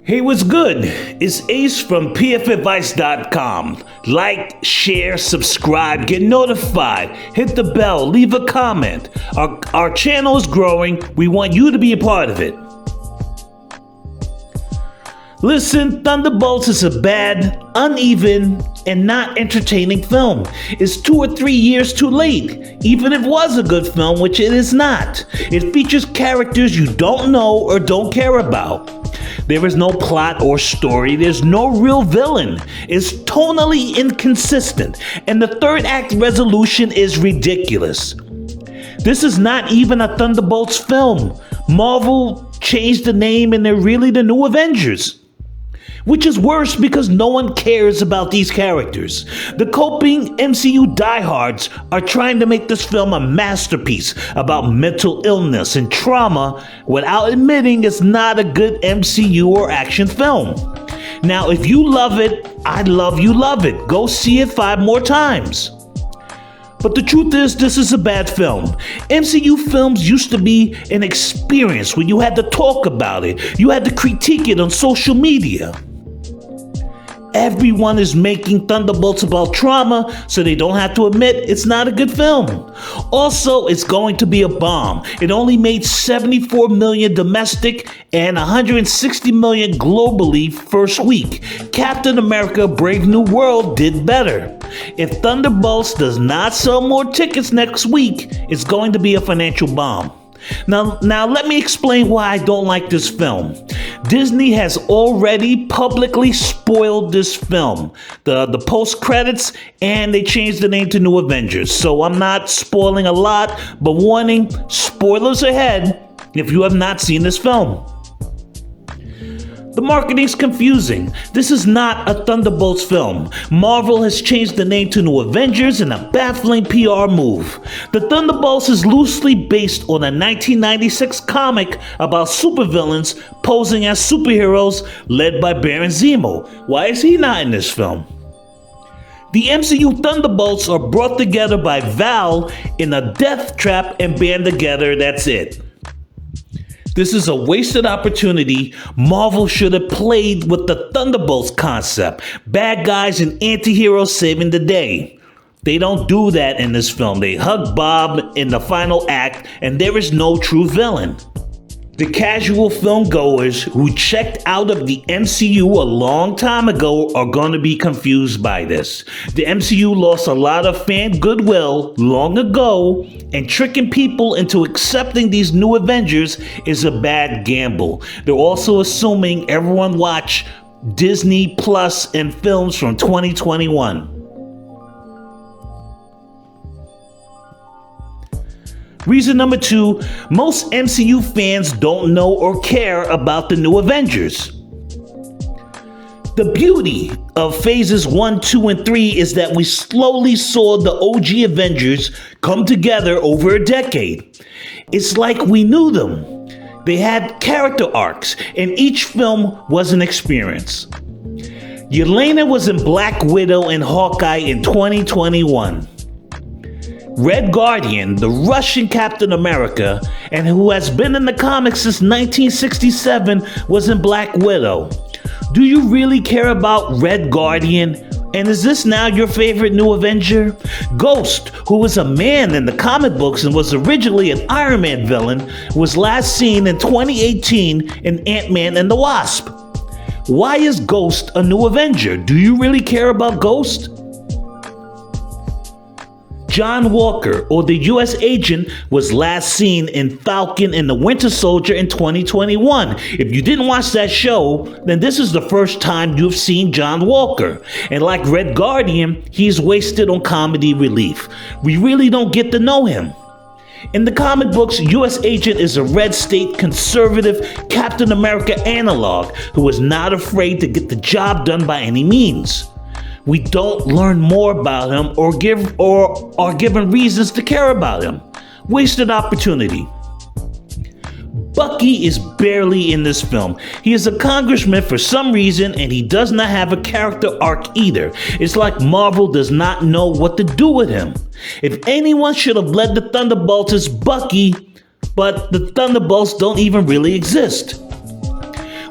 Hey, what's good? It's Ace from pfadvice.com. Like, share, subscribe, get notified, hit the bell, leave a comment. Our channel is growing. We want you to be a part of it. Listen, Thunderbolts is a bad, uneven, and not entertaining film. It's 2 or 3 years too late, even if it was a good film, which it is not. It features characters you don't know or don't care about. There is no plot or story. There's no real villain. It's tonally inconsistent, and the third act resolution is ridiculous. This is not even a Thunderbolts film. Marvel changed the name and they're really the new Avengers. Which is worse because no one cares about these characters. The coping MCU diehards are trying to make this film a masterpiece about mental illness and trauma without admitting it's not a good MCU or action film. Now, if you love it, I love you love it. Go see it 5 more times. But the truth is, this is a bad film. MCU films used to be an experience where you had to talk about it. You had to critique it on social media. Everyone is making Thunderbolts about trauma, so they don't have to admit it's not a good film. Also, it's going to be a bomb. It only made $74 million domestic and $160 million globally first week. Captain America: Brave New World did better. If Thunderbolts does not sell more tickets next week, it's going to be a financial bomb. Now let me explain why I don't like this film. Disney has already publicly spoiled this film. The post-credits, and they changed the name to New Avengers. So I'm not spoiling a lot, but warning, spoilers ahead if you have not seen this film. The marketing's confusing. This is not a Thunderbolts film. Marvel has changed the name to New Avengers in a baffling PR move. The Thunderbolts is loosely based on a 1996 comic about supervillains posing as superheroes led by Baron Zemo. Why is he not in this film? The MCU Thunderbolts are brought together by Val in a death trap and band together, that's it. This is a wasted opportunity. Marvel should have played with the Thunderbolts concept. Bad guys and anti-heroes saving the day. They don't do that in this film. They hug Bob in the final act, and there is no true villain. The casual film goers who checked out of the MCU a long time ago are going to be confused by this. The MCU lost a lot of fan goodwill long ago, and tricking people into accepting these new Avengers is a bad gamble. They're also assuming everyone watched Disney Plus and films from 2021. Reason number 2, most MCU fans don't know or care about the new Avengers. The beauty of phases 1, 2, and 3 is that we slowly saw the OG Avengers come together over a decade. It's like we knew them. They had character arcs, and each film was an experience. Yelena was in Black Widow and Hawkeye in 2021. Red Guardian, the Russian Captain America, and who has been in the comics since 1967, was in Black Widow. Do you really care about Red Guardian? And is this now your favorite new Avenger? Ghost, who was a man in the comic books and was originally an Iron Man villain, was last seen in 2018 in Ant-Man and the Wasp. Why is Ghost a new Avenger? Do you really care about Ghost? John Walker, or the U.S. agent, was last seen in Falcon and the Winter Soldier in 2021. If you didn't watch that show, then this is the first time you've seen John Walker. And like Red Guardian, he's wasted on comedy relief. We really don't get to know him. In the comic books, U.S. Agent is a red state conservative Captain America analog who is not afraid to get the job done by any means. We don't learn more about him or are given reasons to care about him. Wasted opportunity. Bucky is barely in this film. He is a congressman for some reason, and he does not have a character arc either. It's like Marvel does not know what to do with him. If anyone should have led the Thunderbolts, it's Bucky, but the Thunderbolts don't even really exist.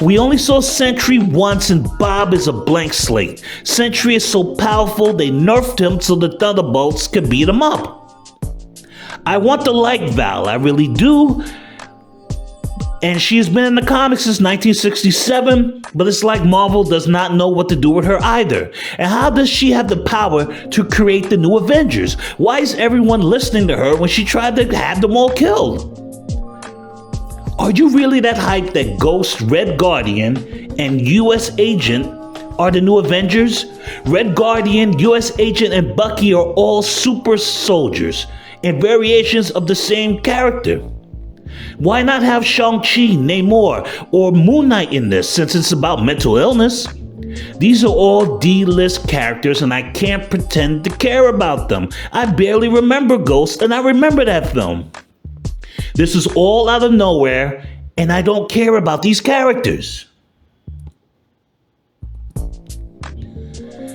We only saw Sentry once and Bob is a blank slate. Sentry is so powerful they nerfed him so the Thunderbolts could beat him up. I want to like Val, I really do. And she's been in the comics since 1967, but it's like Marvel does not know what to do with her either. And how does she have the power to create the new Avengers? Why is everyone listening to her when she tried to have them all killed? Are you really that hyped that Ghost, Red Guardian, and US Agent are the new Avengers? Red Guardian, US Agent, and Bucky are all super soldiers and variations of the same character. Why not have Shang-Chi, Namor, or Moon Knight in this since it's about mental illness? These are all D-list characters and I can't pretend to care about them. I barely remember Ghost and I remember that film. This is all out of nowhere and I don't care about these characters.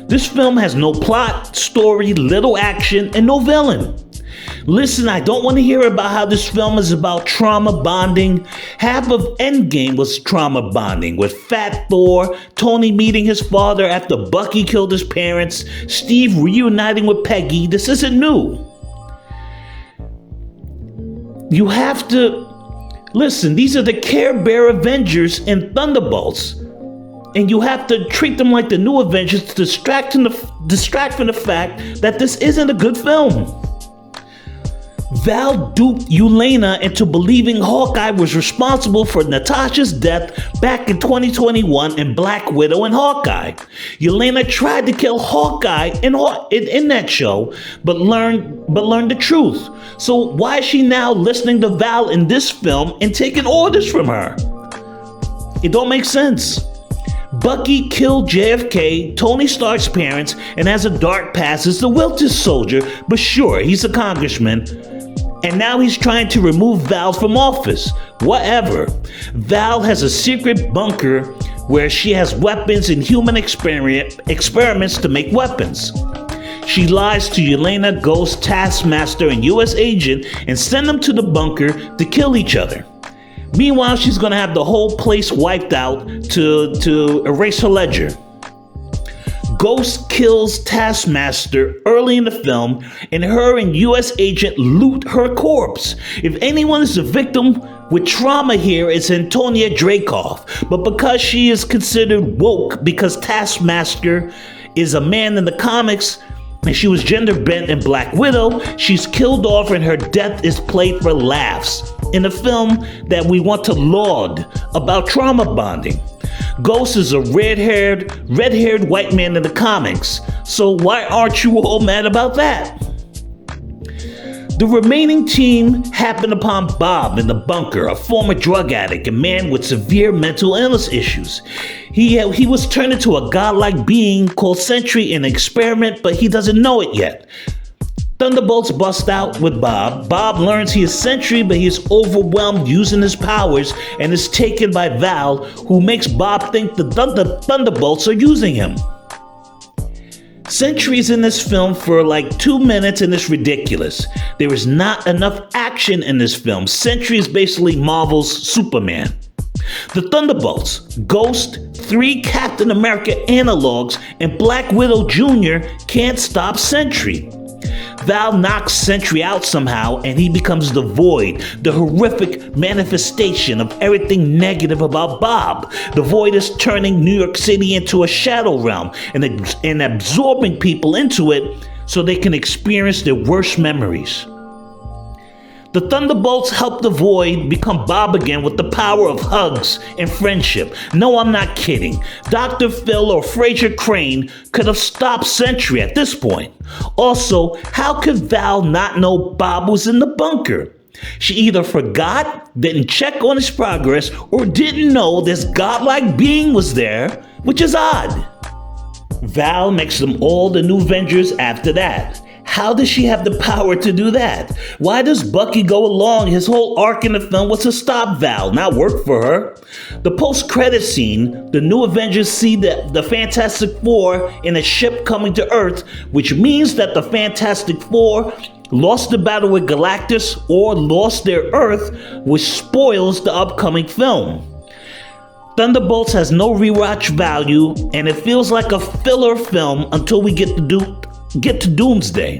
This film has no plot, story, little action, and no villain. Listen, I don't want to hear about how this film is about trauma bonding. Half of Endgame was trauma bonding, with Fat Thor, Tony meeting his father after Bucky killed his parents, Steve reuniting with Peggy. This isn't new. You have to... Listen, these are the Care Bear Avengers and Thunderbolts. And you have to treat them like the new Avengers to distract from the fact that this isn't a good film. Val duped Yelena into believing Hawkeye was responsible for Natasha's death back in 2021 in Black Widow and Hawkeye. Yelena tried to kill Hawkeye in that show, but learned the truth. So why is she now listening to Val in this film and taking orders from her? It don't make sense. Bucky killed JFK, Tony Stark's parents, and has a dark past as the Winter Soldier, but sure, he's a congressman. And now he's trying to remove Val from office. Whatever. Val has a secret bunker where she has weapons and human experiments to make weapons. She lies to Yelena, Ghost, Taskmaster, and US Agent and send them to the bunker to kill each other. Meanwhile, she's gonna have the whole place wiped out to erase her ledger. Ghost kills Taskmaster early in the film, and her and US Agent loot her corpse. If anyone is a victim with trauma here, it's Antonia Dreykov. But because she is considered woke because Taskmaster is a man in the comics, and she was gender bent in Black Widow, she's killed off and her death is played for laughs in a film that we want to laud about trauma bonding. Ghost is a red-haired white man in the comics, so why aren't you all mad about that? The remaining team happened upon Bob in the bunker, a former drug addict, a man with severe mental illness issues. He was turned into a godlike being called Sentry in an experiment, but he doesn't know it yet. Thunderbolts bust out with Bob. Bob learns he is Sentry, but he is overwhelmed using his powers and is taken by Val, who makes Bob think the Thunderbolts are using him. Sentry's in this film for like 2 minutes and it's ridiculous. There is not enough action in this film. Sentry is basically Marvel's Superman. The Thunderbolts, Ghost, 3 Captain America analogs, and Black Widow Jr. can't stop Sentry. Val knocks Sentry out somehow and he becomes the Void, the horrific manifestation of everything negative about Bob. The Void is turning New York City into a shadow realm and absorbing people into it so they can experience their worst memories. The Thunderbolts help the Void become Bob again with the power of hugs and friendship. No, I'm not kidding. Dr. Phil or Fraser Crane could have stopped Sentry at this point. Also, how could Val not know Bob was in the bunker? She either forgot, didn't check on his progress, or didn't know this godlike being was there, which is odd. Val makes them all the new Avengers after that. How does she have the power to do that? Why does Bucky go along? His whole arc in the film was to stop Val, not work for her. The post-credit scene, the new Avengers see the Fantastic Four in a ship coming to Earth, which means that the Fantastic Four lost the battle with Galactus or lost their Earth, which spoils the upcoming film. Thunderbolts has no rewatch value, and it feels like a filler film until we get to Doomsday.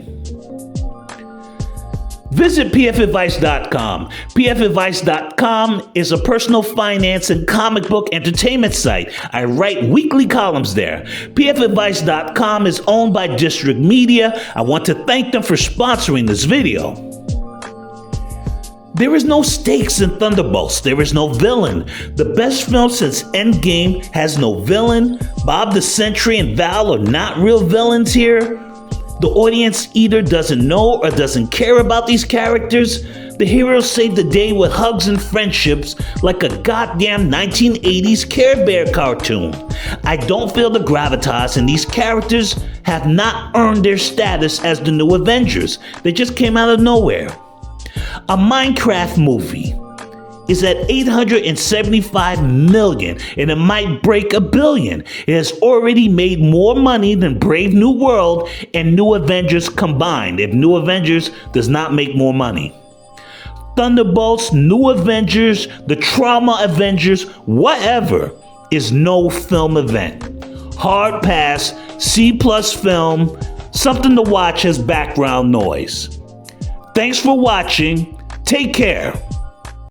Visit pfadvice.com. pfadvice.com is a personal finance and comic book entertainment site. I write weekly columns there. pfadvice.com is owned by District Media. I want to thank them for sponsoring this video. There is no stakes in Thunderbolts. There is no villain. The best film since Endgame has no villain. Bob the Sentry and Val are not real villains here. The audience either doesn't know or doesn't care about these characters. The heroes save the day with hugs and friendships like a goddamn 1980s Care Bear cartoon. I don't feel the gravitas, and these characters have not earned their status as the new Avengers. They just came out of nowhere. A Minecraft movie is at 875 million, and it might break $1 billion. It has already made more money than Brave New World and New Avengers combined, if New Avengers does not make more money. Thunderbolts, New Avengers, the Trauma Avengers, whatever, is no film event. Hard pass, C+ film, something to watch as background noise. Thanks for watching. Take care.